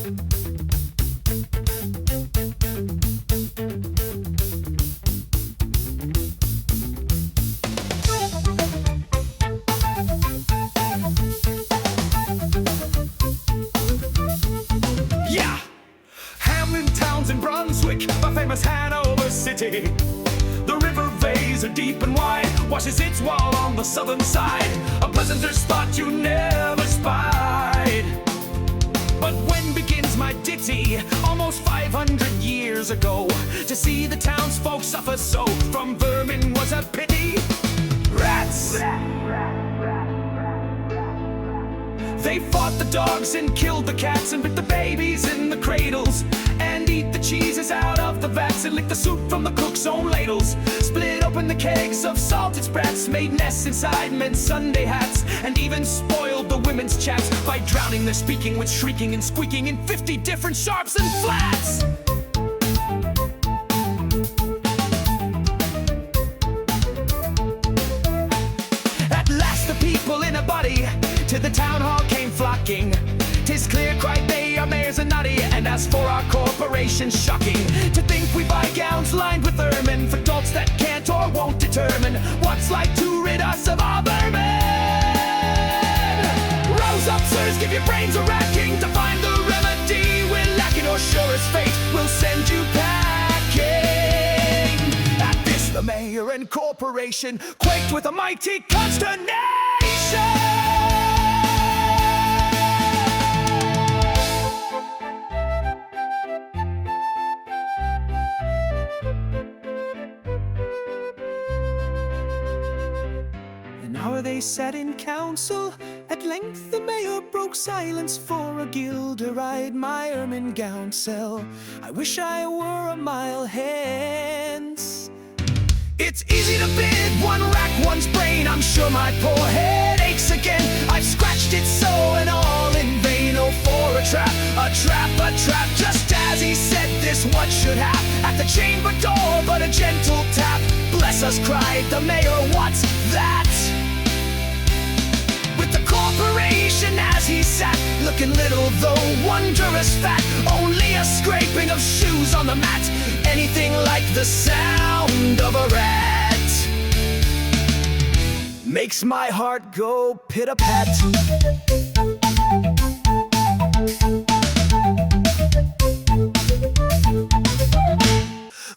Yeah! Hamelin town's in Brunswick, my famous Hanover city. The river Weser, deep and wide, washes its wall on the southern side. A pleasanter spot you never spied. But when begins my ditty? Almost 500 years ago. To see the townsfolk suffer so from vermin was a pity. Rats! They fought the dogs and killed the cats and bit the babies in the cradles, and eat the cheeses out of the vats and lick the soup from the cook's own ladles. Split open the kegs of salted sprats, made nests inside men's Sunday hats, and even spoiled the women's chaps by drowning their speaking with shrieking and squeaking in 50 different sharps and flats. At last the people in a body to the town hall came flocking. 'Tis clear, cried they, our mayors are naughty, and as for our corporation, shocking. To think we buy gowns lined with ermine for dolts that can't or won't determine what's like to rid us of our vermin. Rouse up, sirs, give your brains a racking to find the remedy. We're lacking, or sure as fate, we'll send you packing. At this, the mayor and corporation quaked with a mighty consternation. Now they sat in council. At length the mayor broke silence. For a guilder-eyed my ermine gown sell. I wish I were a mile hence. It's easy to bid, one rack, one's brain. I'm sure my poor head aches again. I've scratched it so and all in vain. Oh, for a trap, a trap, a trap. Just as he said this, what should hap? At the chamber door, but a gentle tap. Bless us, cried the mayor, what's that? With the corporation as he sat, looking little though wondrous fat. Only a scraping of shoes on the mat, anything like the sound of a rat makes my heart go pit-a-pat.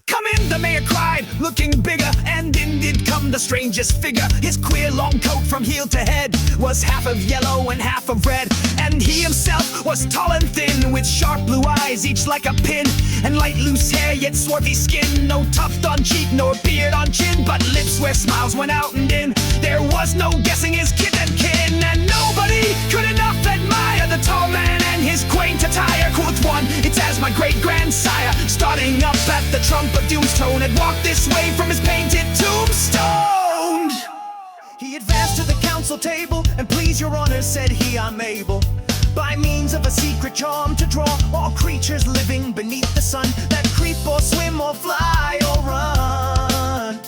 Come in, the mayor cried, looking bigger, and in did come the strangest figure. His queer long coat from heel to head was half of yellow and half of red, and he himself was tall and thin, with sharp blue eyes, each like a pin, and light loose hair, yet swarthy skin. No tuft on cheek, nor beard on chin, but lips where smiles went out and in. There was no guessing his kith and kin, and nobody could enough admire the tall man and his quaint attire. Quoth one, it's as my great-grandsire, starting up at the trump of doom's tone, had walked this way from his painted tombstone. He advanced to the council table, and please your honor, said he, I'm able, by means of a secret charm, to draw all creatures living beneath the sun, that creep or swim or fly or run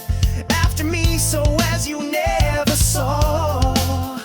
after me, so as you never saw.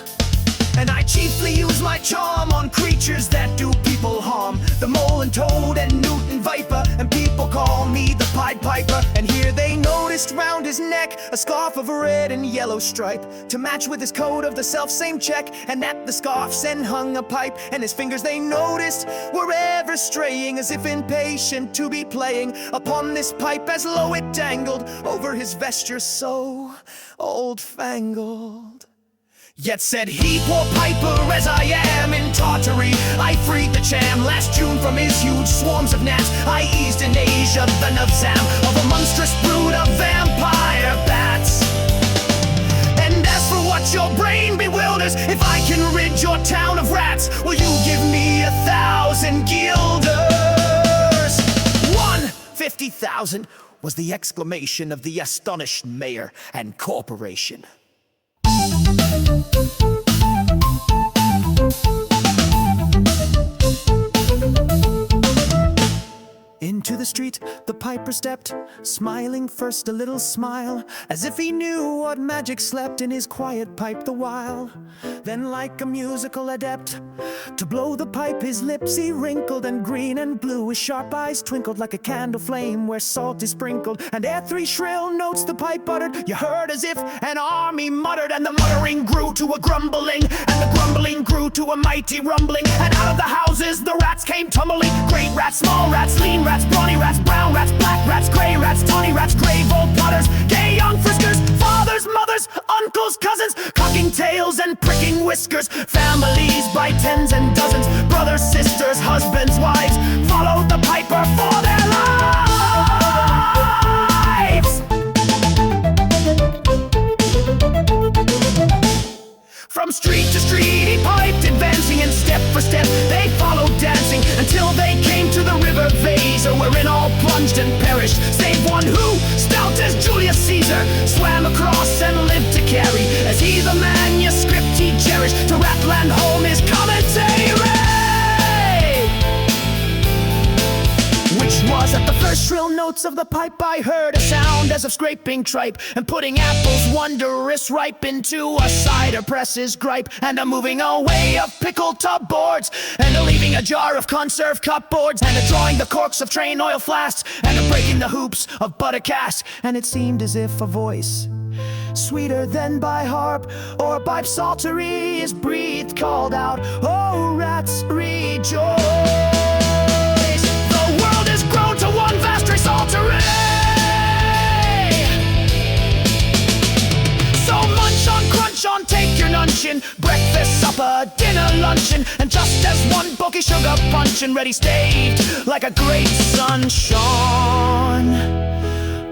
And I chiefly use my charm on creatures that do people harm, the mole and toad and newt and viper, and people call me the Pied Piper. And here they noticed round his neck a scarf of a red and yellow stripe, to match with his coat of the self-same check. And at the scarf's end hung a pipe, and his fingers they noticed were ever straying, as if impatient to be playing upon this pipe, as low it dangled over his vesture so old-fangled. Yet said he, poor piper as I am in Tartary, I freed the Cham last June from his huge swarms of gnats. I eased in Asia the Navzam of a monstrous brood of vampire bats. And as for what your brain bewilders, if I can rid your town of rats, will you give me 1,000 guilders? 150,000 was the exclamation of the astonished mayor and corporation. Into the the street the piper stepped, smiling first a little smile, as if he knew what magic slept in his quiet pipe the while. Then like a musical adept, to blow the pipe his lips he wrinkled, and green and blue his sharp eyes twinkled, like a candle flame where salt is sprinkled. And ere 3 shrill notes the pipe uttered, you heard as if an army muttered, and the muttering grew to a grumbling, and the grumbling grew to a mighty rumbling, and out of the houses the rats came tumbling. Great rats, small rats, lean rats, brawny rats, brown rats, black rats, gray rats, tawny rats, grave old plotters, gay young friskers, fathers, mothers, uncles, cousins, cocking tails and pricking whiskers, families by tens and dozens, brothers, sisters, husbands, wives, followed the piper for their lives. From street to street he piped, advancing, and step for step they followed, dancing, until they came to the river Weser, wherein all plunged and perished, save one who, stout as Julius Caesar, swam across and lived to carry, as he the manuscript he cherished, to Ratland home his commentary, which was at the first shrill notes of the pipe I heard a sound as of scraping tripe, and putting apples wondrous ripe into a cider press's gripe, and a moving away of pickled tub boards, and a leaving a jar of conserve cupboards, and a drawing the corks of train oil flasks, and a breaking the hoops of butter casks. And it seemed as if a voice sweeter than by harp or by psaltery is breathed, called out, "Oh rats, rejoice! The world is grown to one vast psaltery!" So munch on, crunch on, take your nunchin', breakfast, supper, dinner, luncheon, and just as one bulky sugar punchin', ready staved like a great sun shone.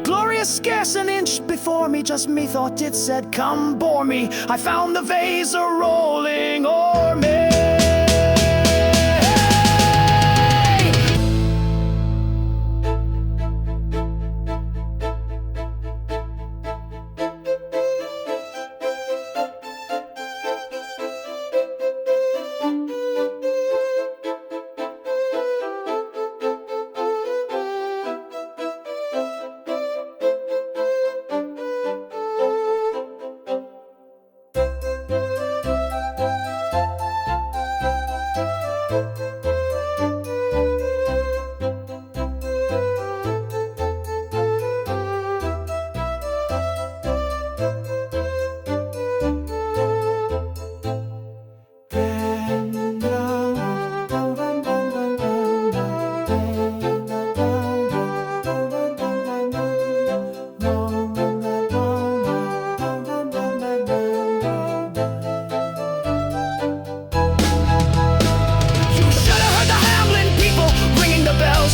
Glorious, scarce an inch before me, just methought it said, "Come bore me." I found the Weser rolling o'er me.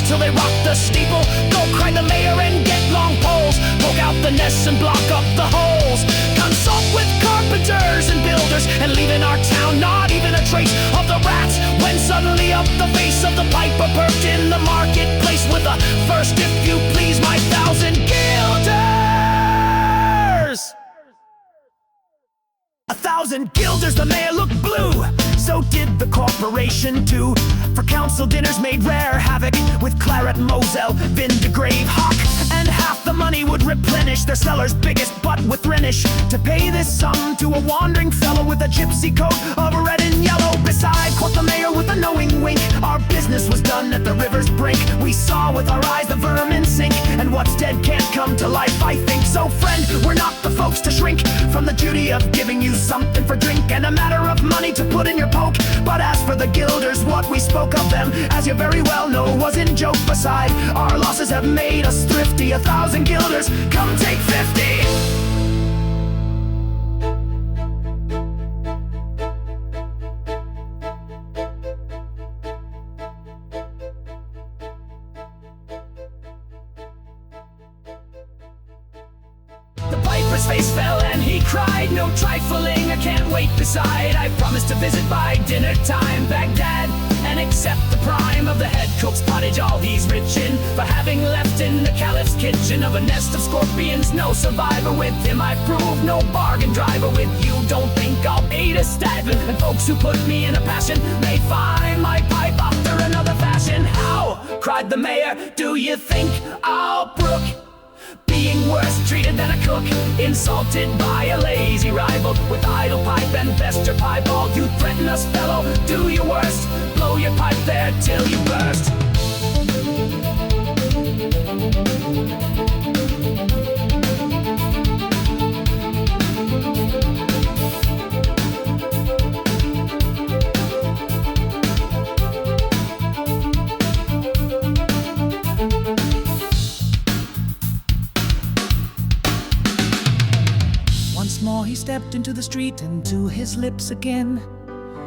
Till they rock the steeple, go cry the mayor and get long poles, poke out the nests and block up the holes, consult with carpenters and builders, and leave in our town not even a trace of the rats, when suddenly up the face of the piper perked in the marketplace, with a "First, if you please, my 1,000 guilders!" 1,000 guilders, the mayor looked blue, so did the corporation too. For council dinners made rare havoc, with claret, moselle, vindigrave, hock, and half the money would replenish their cellar's biggest butt with Rhenish, to pay this sum to a wandering fellow with a gypsy coat of red and yellow. Beside, quoth the mayor with a knowing wink, our business was done at the river's brink. We saw with our eyes the vermin sink, and what's dead can't come to life, I think. So friend, we're not the folks to shrink from the duty of giving you something for drink, and a matter of money to put in your poke. But as for the guilders, what we spoke of them, as you very well know, was in joke. Beside, our losses have made us thrifty. 1,000 guilders, come take 50. The piper's face fell and he cried, "No trifling, I can't wait beside. I promised to visit by dinner time Baghdad, and accept the prime of the head cook's pottage, all he's rich in, for having left in the caliph's kitchen of a nest of scorpions. No survivor with him, I prove no bargain driver with you. Don't think I'll pay to Stadman, and folks who put me in a passion may find my pipe after another fashion." How? cried the mayor. Do you think I'll brook being worse treated than a cook? Insulted by a lazy rival with idle pipe and fester piebald. You threaten us, fellow, do your worst. Blow your pipe there till you burst. Once more he stepped into the street, and to his lips again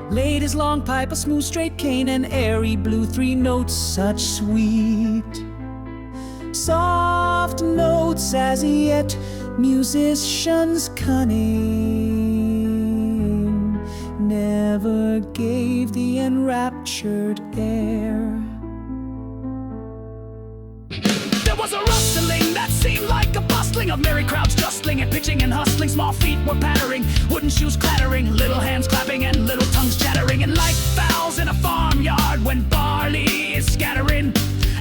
laid his long pipe, a smooth straight cane, and airy blew 3 notes, such sweet, soft notes as yet musicians cunning never gave the enraptured air. There was a rustling that seemed like a bustling of merry crowds justling and pitching and hustling. Small feet were pattering, wooden shoes clattering, little hands clapping and little tongues chattering. And like fowls in a farmyard when barley is scattering,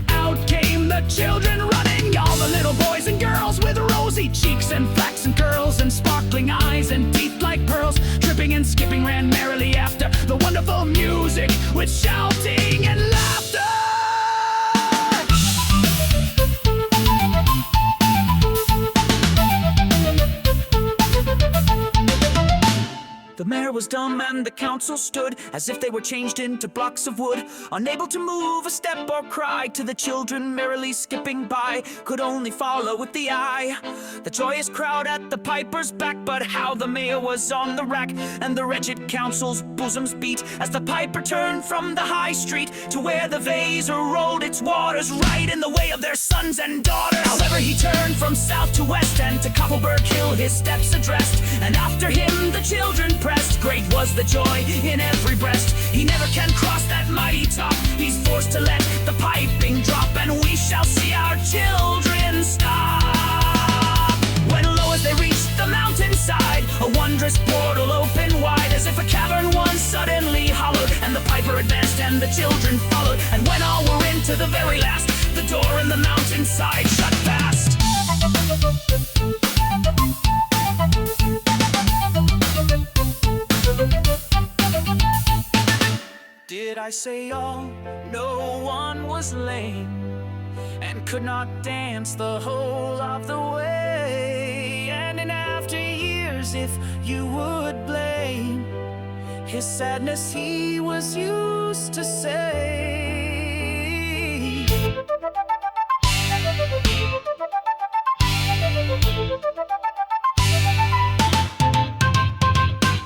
out came the children running. All the little boys and girls with rosy cheeks and flaxen curls and sparkling eyes and teeth like pearls, tripping and skipping ran merrily after the wonderful music with shouting and laughter. The mayor was dumb and the council stood as if they were changed into blocks of wood, unable to move a step or cry. To the children merrily skipping by, could only follow with the eye the joyous crowd at the piper's back. But how the mayor was on the rack, and the wretched council's bosoms beat, as the piper turned from the high street to where the Weser rolled its waters, right in the way of their sons and daughters. However he turned from south to west, and to Koppelberg Hill his steps addressed, and after him the children pressed. Great was the joy in every breast. He never can cross that mighty top. He's forced to let the piping drop, and we shall see our children stop. When lo, as they reached the mountainside, a wondrous portal opened wide, as if a cavern once suddenly hollowed, and the piper advanced and the children followed. And when all were into the very last, the door in the mountainside shut fast. Did I say all? No one was lame and could not dance the whole of the way. And in after years, if you would blame his sadness, he was used to say,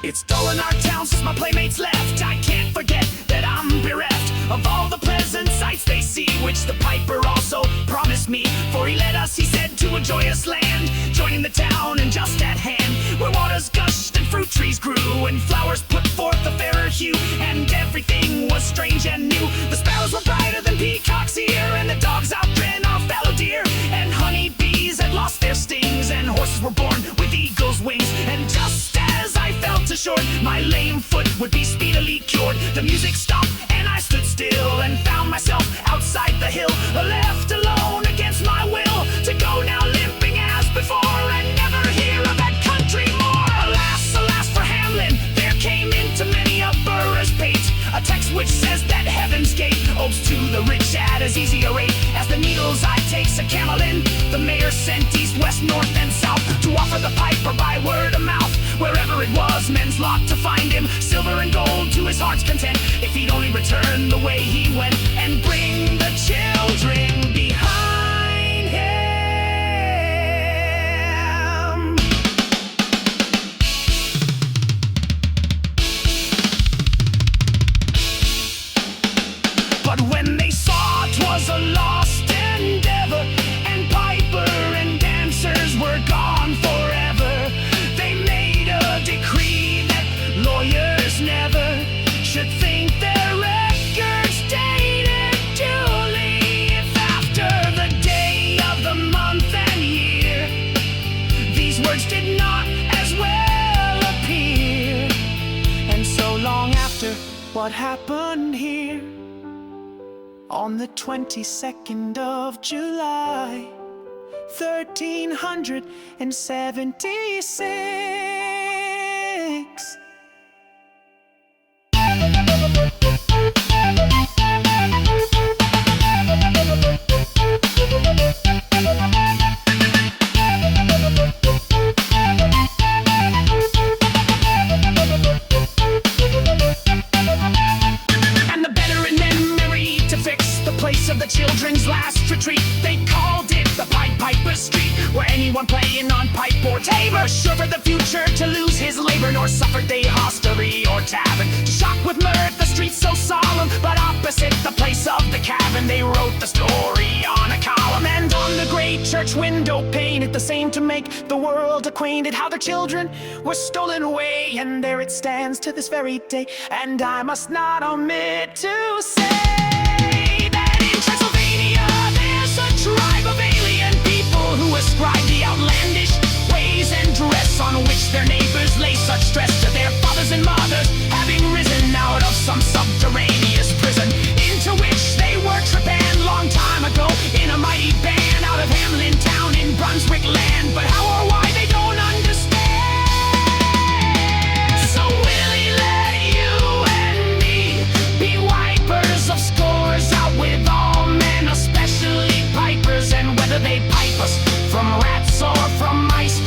it's dull in our town since my playmates left. I can't forget that I'm bereft of all the pleasant sights they see, which the piper also promised me. For he led us, he said, to a joyous land, joining the town and just at hand, where waters gushed and fruit trees grew and flowers put forth a fairer hue, and everything was strange and new. The sparrows were brighter than peacocks here, and the dogs outran our fallow deer, and honeybees had lost their stings, and horses were born with eagles' wings. And just as I felt assured my lame foot would be speedily cured, the music stopped and I stood still, and found myself outside the hill, left alone against my will, to go now limping as before, and never hear of that country more. Alas, alas for Hamelin, there came into many a burr's pate a text which says that heaven's gate opes to the rich at as easy a rate as the needles I takes a Hamelin. The mayor sent east, west, north, and south to offer the piper by word of mouth. Wherever it was men's lot to find him, silver and gold to his heart's content, if he'd only return the way he went, and bring the children behind him. But when they saw 'twas a lost endeavor, and piper and dancers were gone forever, they made a decree that lawyers never should think their records dated duly, if after the day of the month and year these words did not as well appear. And so long after what happened here, on the 22nd of July, 1376. Of the children's last retreat, they called it the Pied Piper's Street, where anyone playing on pipe or tabor, sure for the future to lose his labor, nor suffered they hostelry or tavern. To shock with mirth the streets so solemn, but opposite the place of the cavern, they wrote the story on a column, and on the great church window painted the same to make the world acquainted how their children were stolen away, and there it stands to this very day. And I must not omit to say tribe of alien people who ascribe the outlandish ways and dress on which their neighbors lay such stress to their fathers and mothers, having risen out of some subterraneous prison into which they were trepanned long time ago in a mighty band out of Hamelin town in Brunswick land. But how or why they don't understand. So will he let you and me be wipers of scores out with all men, especially pipers, and whether they pipe us from rats or from mice,